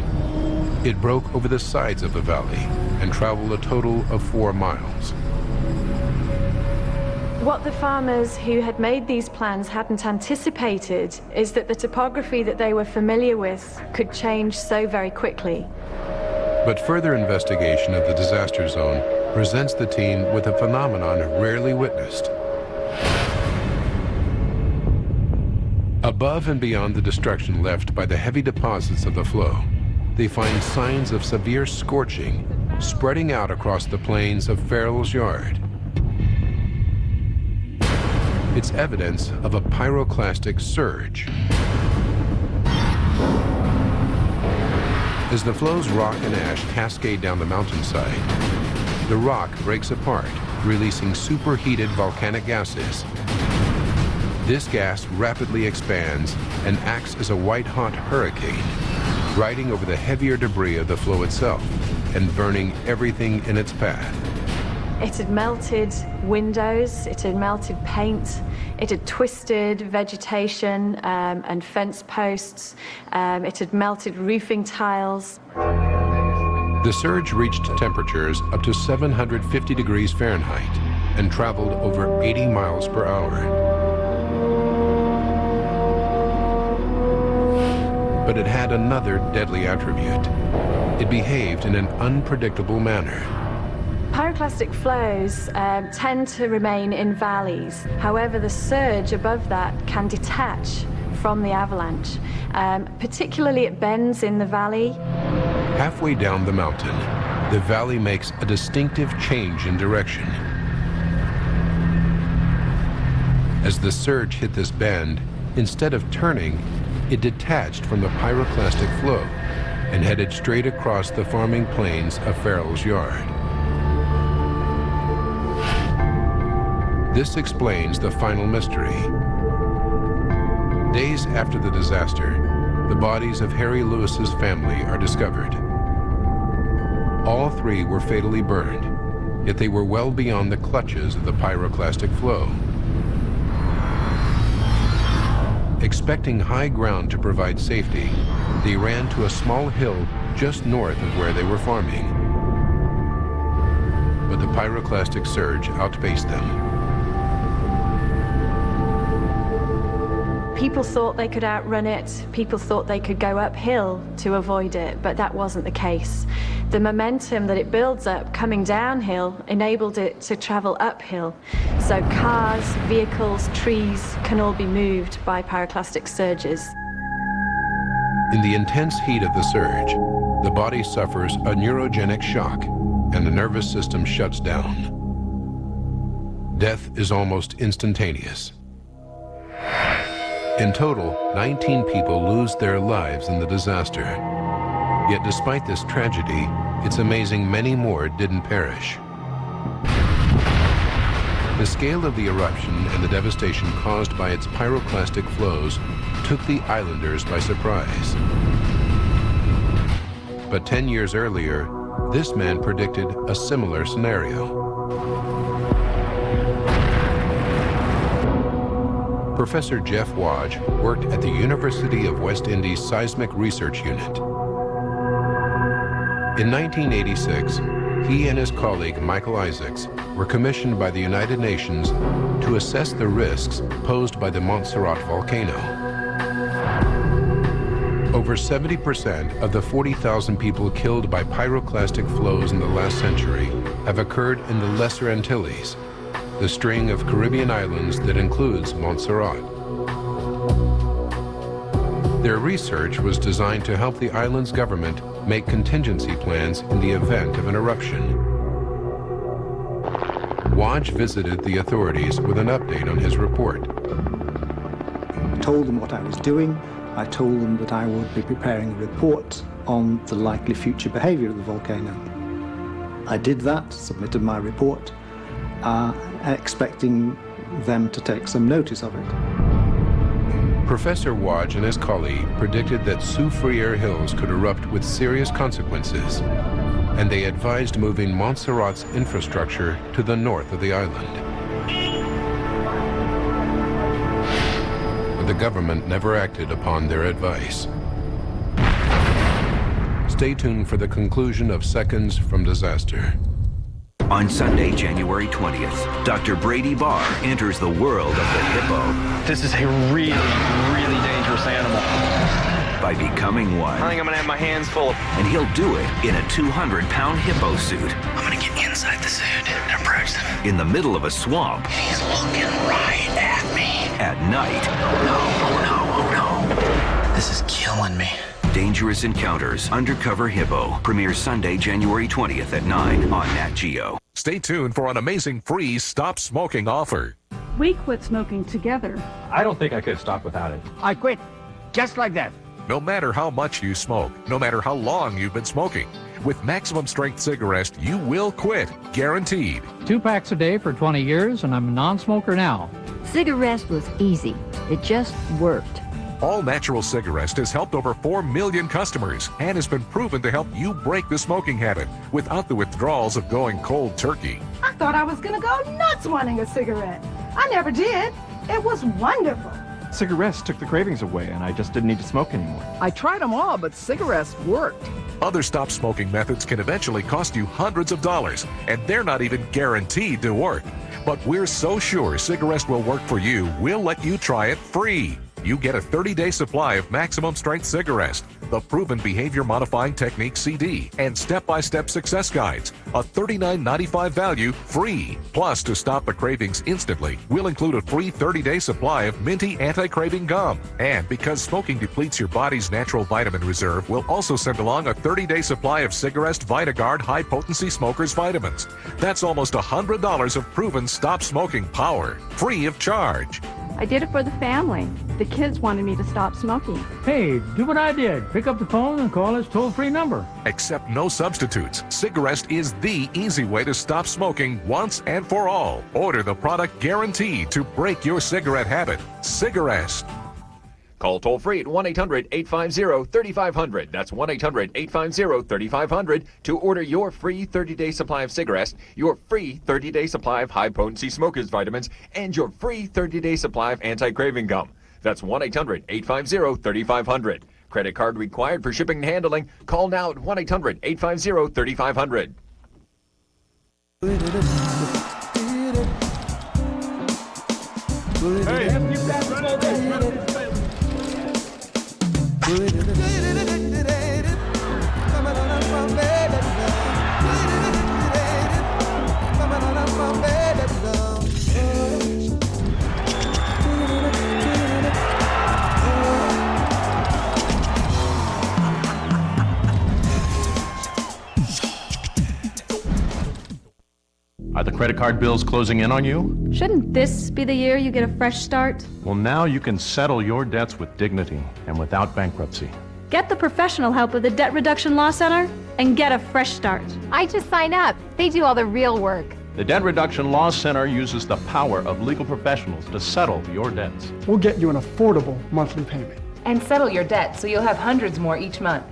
[SPEAKER 1] it broke over the sides of the valley and traveled a total of 4 miles.
[SPEAKER 25] What the farmers who had made these plans hadn't anticipated is that the topography that they were familiar with could change so very quickly.
[SPEAKER 1] But further investigation of the disaster zone presents the team with a phenomenon rarely witnessed. Above and beyond the destruction left by the heavy deposits of the flow, they find signs of severe scorching spreading out across the plains of Farrell's Yard. It's evidence of a pyroclastic surge. As the flow's rock and ash cascade down the mountainside, the rock breaks apart, releasing superheated volcanic gases. This gas rapidly expands and acts as a white-hot hurricane, riding over the heavier debris of the flow itself and burning everything in its path.
[SPEAKER 25] It had melted windows, it had melted paint, it had twisted vegetation and fence posts, it had melted roofing tiles.
[SPEAKER 1] The surge reached temperatures up to 750 degrees Fahrenheit and traveled over 80 miles per hour. But it had another deadly attribute. It behaved in an unpredictable manner.
[SPEAKER 25] Pyroclastic flows tend to remain in valleys. However, the surge above that can detach from the avalanche, particularly at bends in the valley.
[SPEAKER 1] Halfway down the mountain, the valley makes a distinctive change in direction. As the surge hit this bend, instead of turning, it detached from the pyroclastic flow and headed straight across the farming plains of Farrell's Yard. This explains the final mystery. Days after the disaster, the bodies of Harry Lewis's family are discovered. All 3 were fatally burned, yet they were well beyond the clutches of the pyroclastic flow. Expecting high ground to provide safety, they ran to a small hill just north of where they were farming. But the pyroclastic surge outpaced them.
[SPEAKER 25] People thought they could outrun it, people thought they could go uphill to avoid it, but that wasn't the case. The momentum that it builds up coming downhill enabled it to travel uphill. So cars, vehicles, trees can all be moved by pyroclastic surges.
[SPEAKER 1] In the intense heat of the surge, the body suffers a neurogenic shock and the nervous system shuts down. Death is almost instantaneous. In total, 19 people lose their lives in the disaster. Yet despite this tragedy, it's amazing many more didn't perish. The scale of the eruption and the devastation caused by its pyroclastic flows took the islanders by surprise. But 10 years earlier, this man predicted a similar scenario. Professor Jeff Wadge worked at the University of West Indies Seismic Research Unit. In 1986, he and his colleague Michael Isaacs were commissioned by the United Nations to assess the risks posed by the Montserrat volcano. Over 70% of the 40,000 people killed by pyroclastic flows in the last century have occurred in the Lesser Antilles, the string of Caribbean islands that includes Montserrat. Their research was designed to help the island's government make contingency plans in the event of an eruption. Waj visited the authorities with an update on his report.
[SPEAKER 24] I told them what I was doing. I told them that I would be preparing a report on the likely future behavior of the volcano. I did that, submitted my report, expecting them to take some notice of it.
[SPEAKER 1] Professor Waj and his colleague predicted that Soufriere Hills could erupt with serious consequences, and they advised moving Montserrat's infrastructure to the north of the island. But the government never acted upon their advice. Stay tuned for the conclusion of Seconds from Disaster.
[SPEAKER 14] On Sunday, January 20th, Dr. Brady Barr enters the world of the hippo.
[SPEAKER 7] This is a really, really dangerous animal.
[SPEAKER 14] By becoming one.
[SPEAKER 7] I think I'm gonna have my hands full of...
[SPEAKER 14] And he'll do it in a 200-pound hippo suit.
[SPEAKER 16] I'm gonna get inside the suit and approach them.
[SPEAKER 14] In the middle of a swamp.
[SPEAKER 16] He's looking right at me.
[SPEAKER 14] At night.
[SPEAKER 16] Oh no. This is killing me.
[SPEAKER 14] Dangerous Encounters, Undercover Hippo, premieres Sunday, January 20th at 9 on Nat Geo.
[SPEAKER 17] Stay tuned for an amazing free Stop Smoking offer.
[SPEAKER 18] We quit smoking together.
[SPEAKER 11] I don't think I could stop without it.
[SPEAKER 19] I quit, just like that.
[SPEAKER 17] No matter how much you smoke, no matter how long you've been smoking, with Maximum Strength Cigarette, you will quit, guaranteed.
[SPEAKER 26] 2 packs a day for 20 years, and I'm a non-smoker now.
[SPEAKER 27] Cigarette was easy. It just worked.
[SPEAKER 17] All Natural Cigarette has helped over 4 million customers and has been proven to help you break the smoking habit without the withdrawals of going cold turkey.
[SPEAKER 28] I thought I was going to go nuts wanting a cigarette. I never did. It was wonderful.
[SPEAKER 11] Cigarettes took the cravings away, and I just didn't need to smoke anymore.
[SPEAKER 28] I tried them all, but cigarettes worked.
[SPEAKER 17] Other stop smoking methods can eventually cost you hundreds of dollars, and they're not even guaranteed to work. But we're so sure cigarettes will work for you, we'll let you try it free. You get a 30-day supply of Maximum Strength Cigarettes, the Proven Behavior Modifying Technique CD, and step-by-step success guides. A $39.95 value, free. Plus, to stop the cravings instantly, we'll include a free 30-day supply of minty anti-craving gum. And because smoking depletes your body's natural vitamin reserve, we'll also send along a 30-day supply of Cigarette VitaGuard high-potency smokers vitamins. That's almost $100 of proven stop smoking power, free of charge.
[SPEAKER 25] I did it for the family. The kids wanted me to stop smoking.
[SPEAKER 26] Hey, do what I did. Pick up the phone and call this toll-free number.
[SPEAKER 17] Accept no substitutes. Cigarette is the easy way to stop smoking once and for all. Order the product guaranteed to break your cigarette habit. Cigarette.
[SPEAKER 29] Call toll-free at 1-800-850-3500. That's 1-800-850-3500 to order your free 30-day supply of cigarettes, your free 30-day supply of high-potency smokers vitamins, and your free 30-day supply of anti-craving gum. That's 1-800-850-3500. Credit card required for shipping and handling. Call now at 1-800-850-3500.
[SPEAKER 30] Are the credit card bills closing in on you?
[SPEAKER 25] Shouldn't this be the year you get a fresh start?
[SPEAKER 30] Well, now you can settle your debts with dignity and without bankruptcy.
[SPEAKER 25] Get the professional help of the Debt Reduction Law Center and get a fresh start.
[SPEAKER 31] I just sign up. They do all the real work.
[SPEAKER 30] The Debt Reduction Law Center uses the power of legal professionals to settle your debts.
[SPEAKER 32] We'll get you an affordable monthly payment.
[SPEAKER 33] And settle your debt so you'll have hundreds more each month.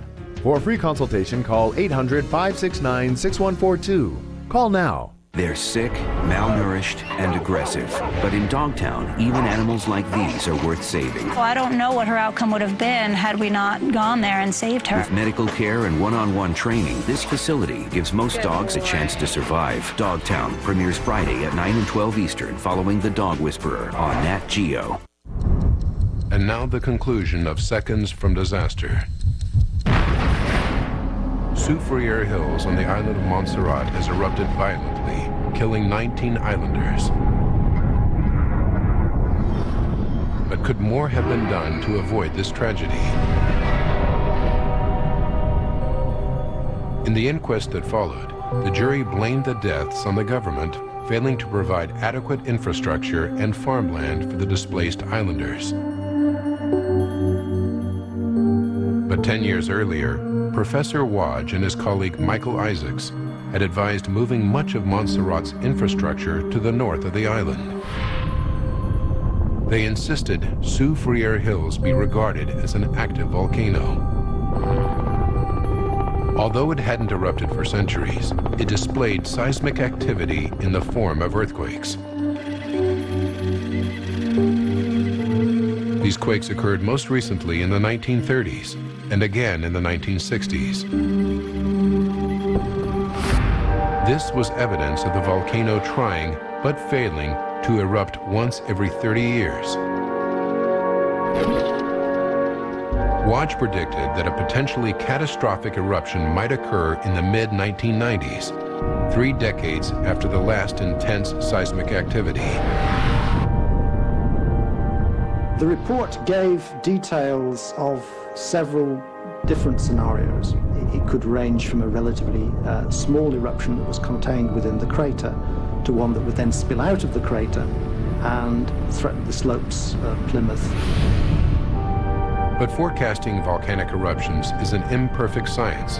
[SPEAKER 34] For a free consultation, call 800-569-6142. Call now.
[SPEAKER 14] They're sick, malnourished, and aggressive. But in Dogtown, even animals like these are worth saving.
[SPEAKER 23] Well, I don't know what her outcome would have been had we not gone there and saved her.
[SPEAKER 14] With medical care and one-on-one training, this facility gives most dogs a chance to survive. Dogtown premieres Friday at 9 and 12 Eastern, following The Dog Whisperer on Nat Geo.
[SPEAKER 1] And now the conclusion of seconds from disaster. Soufriere Hills on the island of Montserrat has erupted violently, killing 19 islanders. But could more have been done to avoid this tragedy? In the inquest that followed, the jury blamed the deaths on the government failing to provide adequate infrastructure and farmland for the displaced islanders. But 10 years earlier, Professor Wadge and his colleague Michael Isaacs had advised moving much of Montserrat's infrastructure to the north of the island. They insisted Soufriere Hills be regarded as an active volcano. Although it hadn't erupted for centuries, it displayed seismic activity in the form of earthquakes. These quakes occurred most recently in the 1930s and again in the 1960s. This was evidence of the volcano trying, but failing, to erupt once every 30 years. Wadge predicted that a potentially catastrophic eruption might occur in the mid-1990s, 3 decades after the last intense seismic activity.
[SPEAKER 24] The report gave details of several different scenarios. It could range from a relatively small eruption that was contained within the crater to one that would then spill out of the crater and threaten the slopes of Plymouth.
[SPEAKER 1] But forecasting volcanic eruptions is an imperfect science,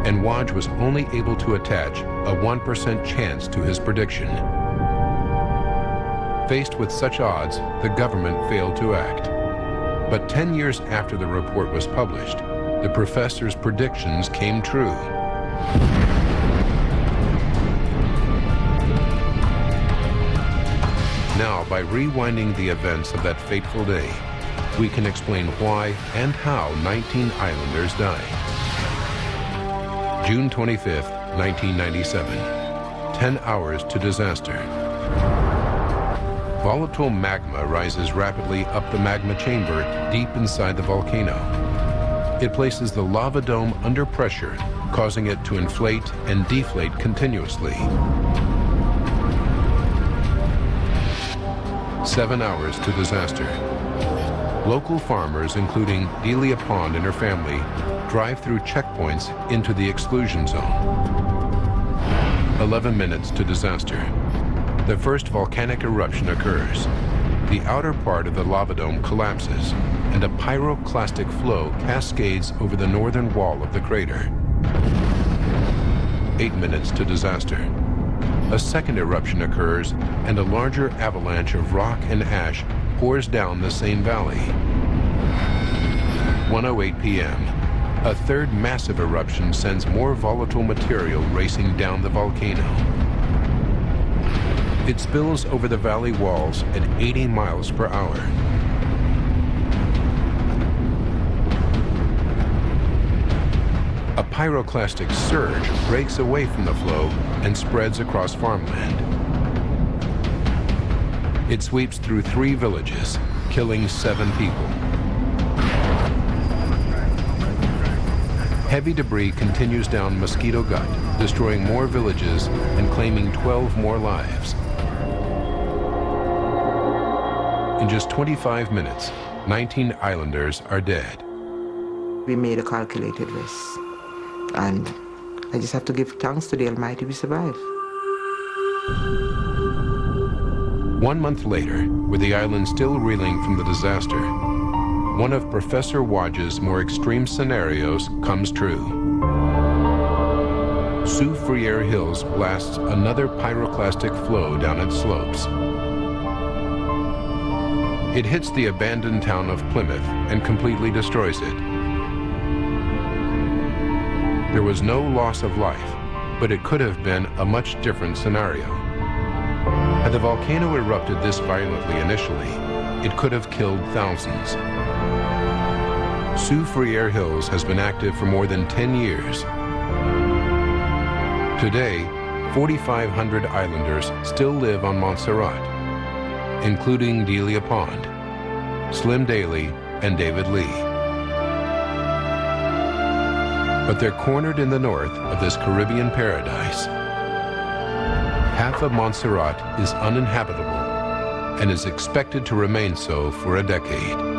[SPEAKER 1] and Wadge was only able to attach a 1% chance to his prediction. Faced with such odds, the government failed to act. But 10 years after the report was published, the professor's predictions came true. Now, by rewinding the events of that fateful day, we can explain why and how 19 islanders died. June 25th, 1997. 10 hours to disaster. Volatile magma rises rapidly up the magma chamber deep inside the volcano. It places the lava dome under pressure, causing it to inflate and deflate continuously. 7 hours to disaster. Local farmers, including Delia Pond and her family, drive through checkpoints into the exclusion zone. 11 minutes to disaster. The first volcanic eruption occurs. The outer part of the lava dome collapses, and a pyroclastic flow cascades over the northern wall of the crater. 8 minutes to disaster. A second eruption occurs, and a larger avalanche of rock and ash pours down the same valley. 1:08 p.m. A third massive eruption sends more volatile material racing down the volcano. It spills over the valley walls at 80 miles per hour. A pyroclastic surge breaks away from the flow and spreads across farmland. It sweeps through 3 villages, killing 7 people. Heavy debris continues down Mosquito Gut, destroying more villages and claiming 12 more lives. In just 25 minutes, 19 islanders are dead.
[SPEAKER 2] We made a calculated risk, and I just have to give thanks to the Almighty we survived.
[SPEAKER 1] 1 month later, with the island still reeling from the disaster, one of Professor Wadge's more extreme scenarios comes true. Soufriere Hills blasts another pyroclastic flow down its slopes. It hits the abandoned town of Plymouth and completely destroys it. There was no loss of life, but it could have been a much different scenario. Had the volcano erupted this violently initially, it could have killed thousands. Soufriere Hills has been active for more than 10 years. Today, 4,500 islanders still live on Montserrat, including Delia Pond, Slim Daly, and David Lee. But they're cornered in the north of this Caribbean paradise. Half of Montserrat is uninhabitable and is expected to remain so for a decade.